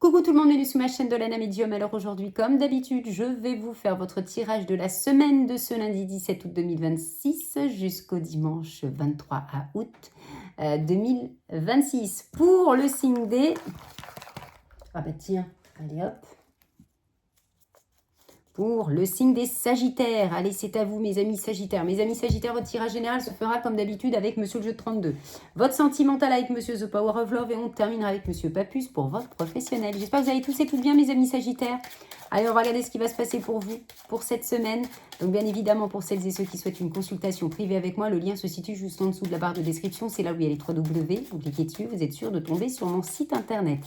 Coucou tout le monde, bienvenue sur ma chaîne de Lana Medium. Alors aujourd'hui, comme d'habitude, je vais vous faire votre tirage de la semaine de ce lundi 17 août 2026 jusqu'au dimanche 23 août 2026. Pour le signe des... Ah bah tiens, allez hop. Pour le signe des Sagittaires. Allez, c'est à vous, mes amis Sagittaires. Mes amis Sagittaires, votre tirage général se fera comme d'habitude avec Monsieur le jeu de 32. Votre sentimental avec Monsieur The Power of Love et on terminera avec Monsieur Papus pour votre professionnel. J'espère que vous allez tous et toutes bien, mes amis Sagittaires. Allez, on va regarder ce qui va se passer pour vous pour cette semaine. Donc, bien évidemment, pour celles et ceux qui souhaitent une consultation privée avec moi, le lien se situe juste en dessous de la barre de description. C'est là où il y a les 3 W. Vous cliquez dessus, vous êtes sûr de tomber sur mon site internet.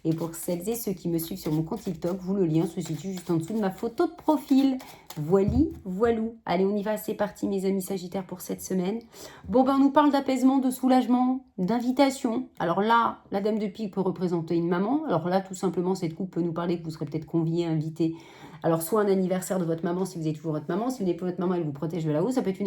Et pour celles et ceux qui me suivent sur mon compte TikTok, le lien se situe juste en dessous de ma photo de profil. Voili, voilou. Allez, on y va, c'est parti, mes amis Sagittaires, pour cette semaine. Bon, ben, on nous parle d'apaisement, de soulagement, d'invitation. Alors là, la dame de pique peut représenter une maman. Alors là, tout simplement, cette coupe peut nous parler que vous serez peut-être convié, invité. Alors, soit un anniversaire de votre maman, si vous êtes toujours votre maman. Si vous n'êtes pas votre maman, elle vous protège de là-haut. Ça peut être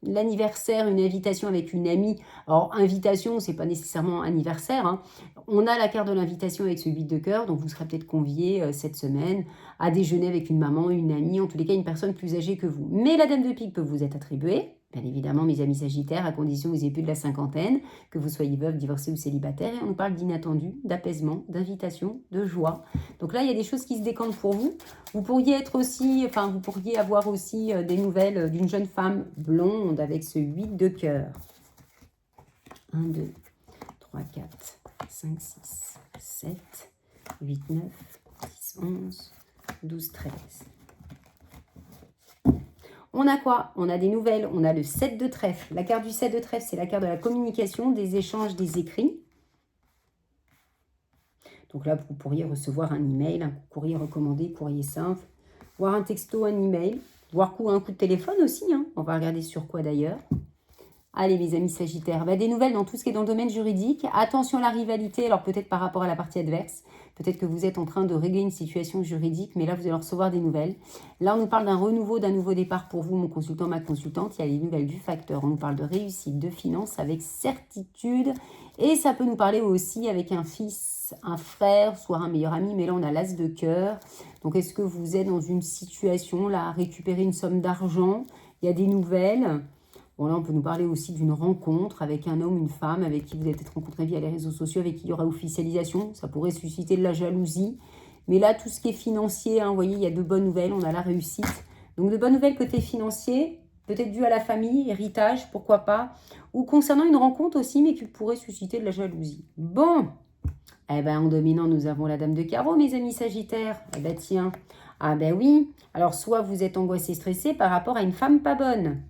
l'anniversaire, une invitation avec une amie. Alors, invitation, c'est pas nécessairement anniversaire, hein. On a la carte de l'invitation avec ce 8 de cœur, donc vous serez peut-être convié cette semaine à déjeuner avec une maman, une amie, en tous les cas une personne plus âgée que vous. Mais la dame de pique peut vous être attribuée, bien évidemment mes amis Sagittaires, à condition que vous ayez plus de la cinquantaine, que vous soyez veuve, divorcée ou célibataire, et on nous parle d'inattendu, d'apaisement, d'invitation, de joie. Donc là, il y a des choses qui se décantent pour vous. Vous pourriez avoir aussi des nouvelles d'une jeune femme blonde avec ce 8 de cœur. 1, 2, 3, 4, 5, 6, 7, 8, 9, 10, 11, 12, 13. On a quoi? On a des nouvelles. On a le 7 de trèfle. La carte du 7 de trèfle, c'est la carte de la communication, des échanges, des écrits. Donc là, vous pourriez recevoir un email, un courrier recommandé, courrier simple, voire un texto, un email, voire un coup de téléphone aussi, hein. On va regarder sur quoi d'ailleurs. Allez, mes amis Sagittaires, des nouvelles dans tout ce qui est dans le domaine juridique. Attention à la rivalité, alors peut-être par rapport à la partie adverse. Peut-être que vous êtes en train de régler une situation juridique, mais là, vous allez recevoir des nouvelles. Là, on nous parle d'un renouveau, d'un nouveau départ pour vous, mon consultant, ma consultante. Il y a les nouvelles du facteur. On nous parle de réussite, de finances avec certitude. Et ça peut nous parler aussi avec un fils, un frère, soit un meilleur ami. Mais là, on a l'as de cœur. Donc, est-ce que vous êtes dans une situation, là, à récupérer une somme d'argent? Il y a des nouvelles. Bon, là, on peut nous parler aussi d'une rencontre avec un homme, une femme, avec qui vous allez peut-être rencontré via les réseaux sociaux, avec qui il y aura officialisation. Ça pourrait susciter de la jalousie. Mais là, tout ce qui est financier, hein, vous voyez, il y a de bonnes nouvelles, on a la réussite. Donc, de bonnes nouvelles côté financier, peut-être dû à la famille, héritage, pourquoi pas. Ou concernant une rencontre aussi, mais qui pourrait susciter de la jalousie. Bon, en dominant, nous avons la dame de carreau, mes amis Sagittaires. Tiens, oui. Alors, soit vous êtes angoissé, stressé par rapport à une femme pas bonne.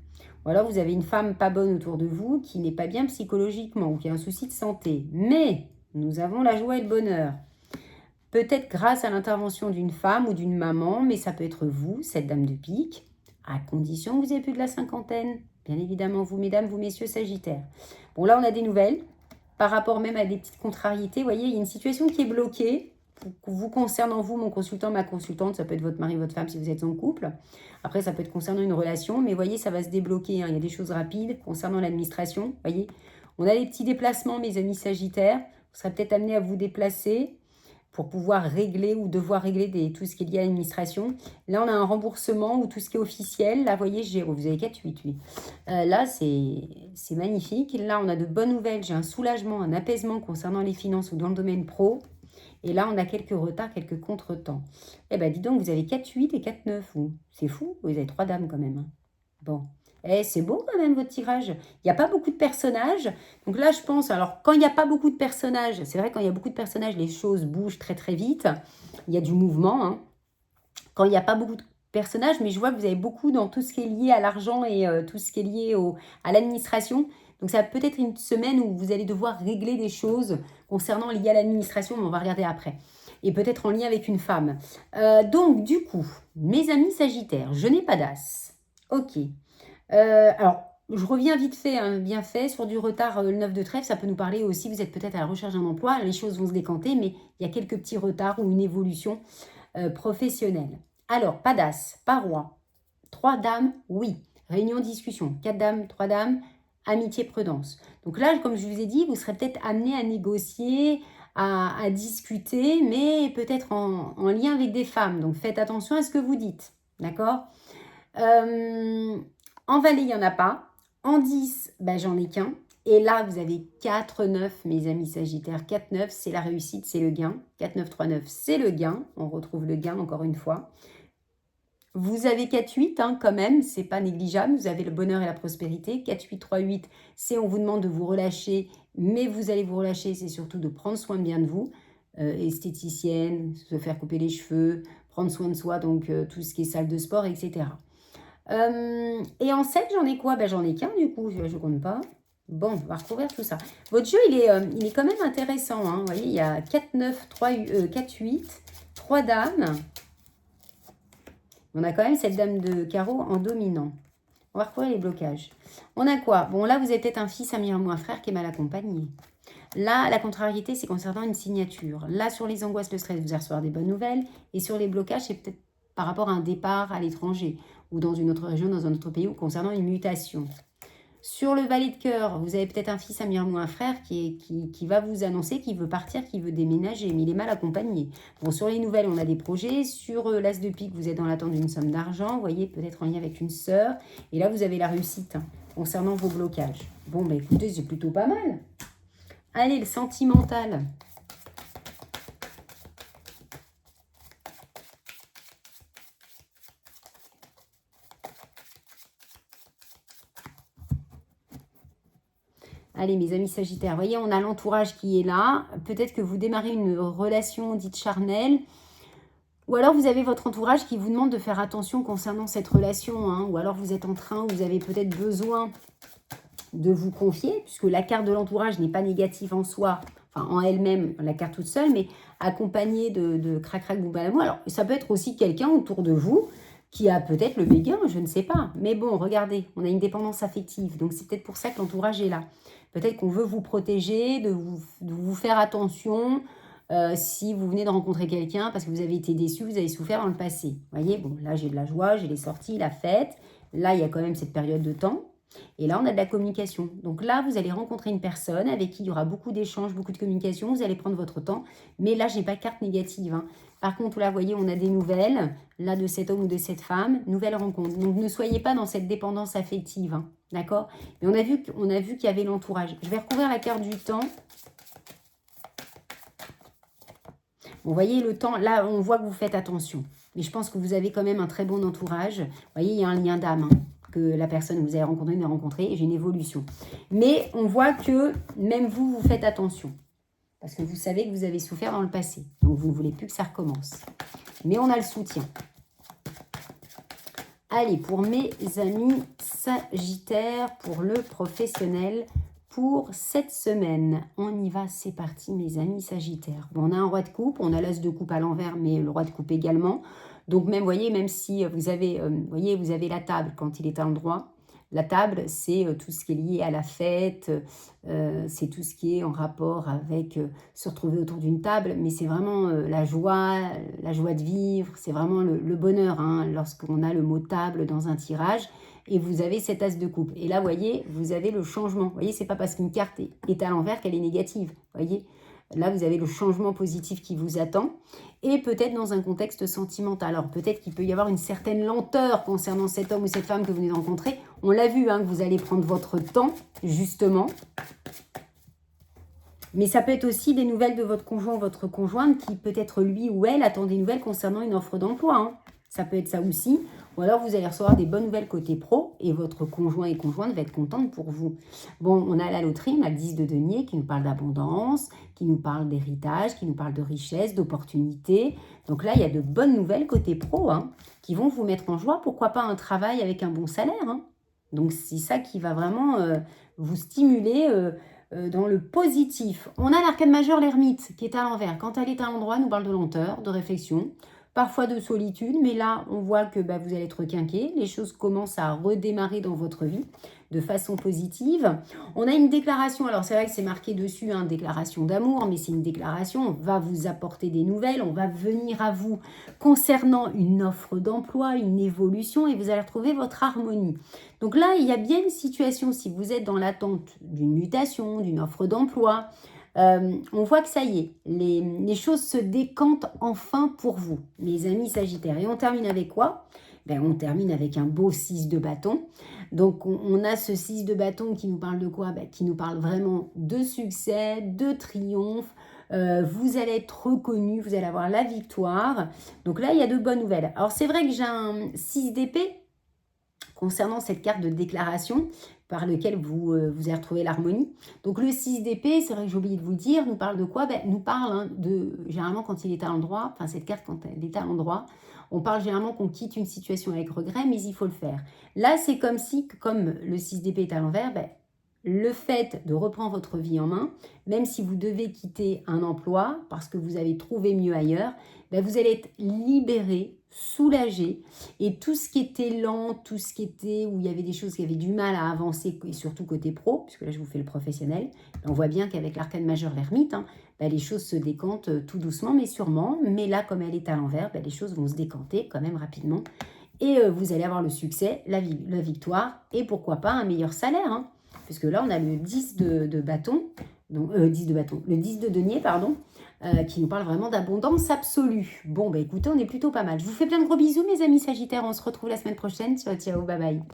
Ou alors vous avez une femme pas bonne autour de vous qui n'est pas bien psychologiquement ou qui a un souci de santé. Mais nous avons la joie et le bonheur. Peut-être grâce à l'intervention d'une femme ou d'une maman, mais ça peut être vous, cette dame de pique, à condition que vous ayez plus de la cinquantaine. Bien évidemment, vous mesdames, vous messieurs Sagittaires. Bon, là on a des nouvelles par rapport même à des petites contrariétés. Vous voyez, il y a une situation qui est bloquée. Vous concernant vous, mon consultant, ma consultante, ça peut être votre mari, votre femme si vous êtes en couple. Après, ça peut être concernant une relation, mais voyez, ça va se débloquer, hein. Il y a des choses rapides concernant l'administration. Voyez, on a les petits déplacements, mes amis Sagittaires. Vous serez peut-être amené à vous déplacer pour pouvoir régler ou devoir régler tout ce qui est lié à l'administration. Là, on a un remboursement ou tout ce qui est officiel. Là, voyez, vous avez 4-8, oui. Là, c'est magnifique. Là, on a de bonnes nouvelles. J'ai un soulagement, un apaisement concernant les finances ou dans le domaine pro. Et là, on a quelques retards, quelques contretemps. Dis donc, vous avez 4-8 et 4-9, vous. C'est fou, vous avez 3 dames quand même, hein. Bon. C'est beau quand même, votre tirage. Il n'y a pas beaucoup de personnages. Donc là, je pense, alors, quand il n'y a pas beaucoup de personnages, c'est vrai, quand il y a beaucoup de personnages, les choses bougent très, très vite. Il y a du mouvement, hein. Quand il n'y a pas beaucoup de personnages, mais je vois que vous avez beaucoup dans tout ce qui est lié à l'argent et tout ce qui est lié à l'administration. Donc, ça peut être une semaine où vous allez devoir régler des choses concernant liées à l'administration, mais on va regarder après. Et peut-être en lien avec une femme. Donc, du coup, mes amis Sagittaires, je n'ai pas d'as. Ok. Alors, je reviens vite fait, hein, bien fait, sur du retard, le 9 de trèfle, ça peut nous parler aussi, vous êtes peut-être à la recherche d'un emploi, les choses vont se décanter, mais il y a quelques petits retards ou une évolution professionnelle. Alors, pas d'as, pas roi. 3 dames, oui. Réunion, discussion. 4 dames, 3 dames, amitié, prudence. Donc là, comme je vous ai dit, vous serez peut-être amené à négocier, à discuter, mais peut-être en lien avec des femmes. Donc faites attention à ce que vous dites. D'accord? En valet, il n'y en a pas. En 10, ben, j'en ai qu'un. Et là, vous avez 4-9, mes amis Sagittaires. 4-9, c'est la réussite, c'est le gain. 4-9-3-9, c'est le gain. On retrouve le gain encore une fois. Vous avez 4-8 hein, quand même, c'est pas négligeable. Vous avez le bonheur et la prospérité. 4-8-3-8, c'est on vous demande de vous relâcher, mais vous allez vous relâcher, c'est surtout de prendre soin bien de vous. Esthéticienne, se faire couper les cheveux, prendre soin de soi, donc tout ce qui est salle de sport, etc. Et en 7, j'en ai quoi? Ben, j'en ai qu'un du coup, je ne compte pas. Bon, on va recouvrir tout ça. Votre jeu, il est quand même intéressant. Hein. Vous voyez, il y a 4-9, 4-8, 3 dames. On a quand même cette dame de carreau en dominant. On va recouvrir les blocages. On a quoi? Bon, là, vous avez peut-être un fils, un mire ou un frère qui est mal accompagné. Là, la contrariété, c'est concernant une signature. Là, sur les angoisses, le stress, vous allez recevoir des bonnes nouvelles. Et sur les blocages, c'est peut-être par rapport à un départ à l'étranger ou dans une autre région, dans un autre pays ou concernant une mutation. Sur le valet de cœur, vous avez peut-être un fils, un mire ou un frère qui va vous annoncer qu'il veut partir, qu'il veut déménager, mais il est mal accompagné. Bon, sur les nouvelles, on a des projets. Sur l'as de pique, vous êtes dans l'attente d'une somme d'argent. Vous voyez, peut-être en lien avec une sœur. Et là, vous avez la réussite hein, concernant vos blocages. Bon, bah écoutez, c'est plutôt pas mal. Allez, le sentimental. Allez, mes amis Sagittaires, vous voyez, on a l'entourage qui est là. Peut-être que vous démarrez une relation dite charnelle. Ou alors, vous avez votre entourage qui vous demande de faire attention concernant cette relation. Hein. Ou alors, vous êtes en train, vous avez peut-être besoin de vous confier, puisque la carte de l'entourage n'est pas négative en soi, enfin en elle-même, la carte toute seule, mais accompagnée de crac-crac boubalamo. Alors, ça peut être aussi quelqu'un autour de vous qui a peut-être le béguin, je ne sais pas. Mais bon, regardez, on a une dépendance affective, donc c'est peut-être pour ça que l'entourage est là. Peut-être qu'on veut vous protéger, de vous faire attention si vous venez de rencontrer quelqu'un parce que vous avez été déçu, vous avez souffert dans le passé. Vous voyez, bon, là j'ai de la joie, j'ai les sorties, la fête. Là, il y a quand même cette période de temps. Et là, on a de la communication. Donc là, vous allez rencontrer une personne avec qui il y aura beaucoup d'échanges, beaucoup de communication. Vous allez prendre votre temps. Mais là, je n'ai pas de carte négative. Hein. Par contre, là, vous voyez, on a des nouvelles, là, de cet homme ou de cette femme. Nouvelle rencontre. Donc, ne soyez pas dans cette dépendance affective. Hein. D'accord? Mais on a vu qu'il y avait l'entourage. Je vais recouvrir la carte du temps. Bon, vous voyez, le temps, là, on voit que vous faites attention. Mais je pense que vous avez quand même un très bon entourage. Vous voyez, il y a un lien d'âme. Hein. Que la personne que vous avez rencontrée, et j'ai une évolution. Mais on voit que même vous, vous faites attention. Parce que vous savez que vous avez souffert dans le passé. Donc, vous ne voulez plus que ça recommence. Mais on a le soutien. Allez, pour mes amis Sagittaires, pour le professionnel, pour cette semaine. On y va, c'est parti, mes amis Sagittaires. Bon, on a un roi de coupe, on a l'as de coupe à l'envers, mais le roi de coupe également. Donc, même, voyez, même si vous avez, vous avez la table quand il est à l'endroit. La table, c'est tout ce qui est lié à la fête, c'est tout ce qui est en rapport avec se retrouver autour d'une table, mais c'est vraiment la joie de vivre, c'est vraiment le bonheur hein, lorsqu'on a le mot table dans un tirage et vous avez cet as de coupe. Et là, vous voyez, vous avez le changement. Vous voyez, c'est pas parce qu'une carte est à l'envers qu'elle est négative. Vous voyez, là, vous avez le changement positif qui vous attend. Et peut-être dans un contexte sentimental. Alors, peut-être qu'il peut y avoir une certaine lenteur concernant cet homme ou cette femme que vous venez de rencontrer. On l'a vu, hein, que vous allez prendre votre temps, justement. Mais ça peut être aussi des nouvelles de votre conjoint ou votre conjointe qui, peut-être lui ou elle, attend des nouvelles concernant une offre d'emploi. Hein. Ça peut être ça aussi. Ou alors, vous allez recevoir des bonnes nouvelles côté pro et votre conjoint et conjointe va être contente pour vous. Bon, on a la loterie, on a le 10 de denier qui nous parle d'abondance, qui nous parle d'héritage, qui nous parle de richesse, d'opportunités. Donc là, il y a de bonnes nouvelles côté pro hein, qui vont vous mettre en joie. Pourquoi pas un travail avec un bon salaire hein. Donc, c'est ça qui va vraiment vous stimuler dans le positif. On a l'arcane majeur, l'ermite, qui est à l'envers. Quand elle est à l'endroit, elle nous parle de lenteur, de réflexion, parfois de solitude, mais là, on voit que vous allez être quinqué. Les choses commencent à redémarrer dans votre vie de façon positive. On a une déclaration, alors c'est vrai que c'est marqué dessus, hein, déclaration d'amour, mais c'est une déclaration, on va vous apporter des nouvelles, on va venir à vous concernant une offre d'emploi, une évolution, et vous allez retrouver votre harmonie. Donc là, il y a bien une situation, si vous êtes dans l'attente d'une mutation, d'une offre d'emploi, On voit que ça y est, les choses se décantent enfin pour vous, mes amis Sagittaires. Et on termine avec quoi? Ben, on termine avec un beau 6 de bâton. Donc, on a ce 6 de bâton qui nous parle de quoi? Ben, qui nous parle vraiment de succès, de triomphe. Vous allez être reconnu, vous allez avoir la victoire. Donc là, il y a de bonnes nouvelles. Alors, c'est vrai que j'ai un 6 d'épée concernant cette carte de déclaration par lequel vous avez retrouvé l'harmonie. Donc le 6 d'épée, c'est vrai que j'ai oublié de vous le dire, nous parle de quoi? Ben, nous parle de, généralement quand il est à l'endroit, enfin cette carte quand elle est à l'endroit, on parle généralement qu'on quitte une situation avec regret, mais il faut le faire. Là, c'est comme si, comme le 6 d'épée est à l'envers, ben, le fait de reprendre votre vie en main, même si vous devez quitter un emploi parce que vous avez trouvé mieux ailleurs, ben vous allez être libéré, soulagé, et tout ce qui était lent, tout ce qui était où il y avait des choses qui avaient du mal à avancer, et surtout côté pro, puisque là je vous fais le professionnel, ben on voit bien qu'avec l'arcane majeur l'ermite, ben les choses se décantent tout doucement mais sûrement, mais là comme elle est à l'envers, ben les choses vont se décanter quand même rapidement, et vous allez avoir le succès, la victoire, et pourquoi pas un meilleur salaire, puisque là on a le 10 de bâton, donc, 10 de bâton, le 10 de denier, pardon, qui nous parle vraiment d'abondance absolue. Bon, bah écoutez, on est plutôt pas mal. Je vous fais plein de gros bisous, mes amis Sagittaires. On se retrouve la semaine prochaine. Ciao, ciao, bye bye.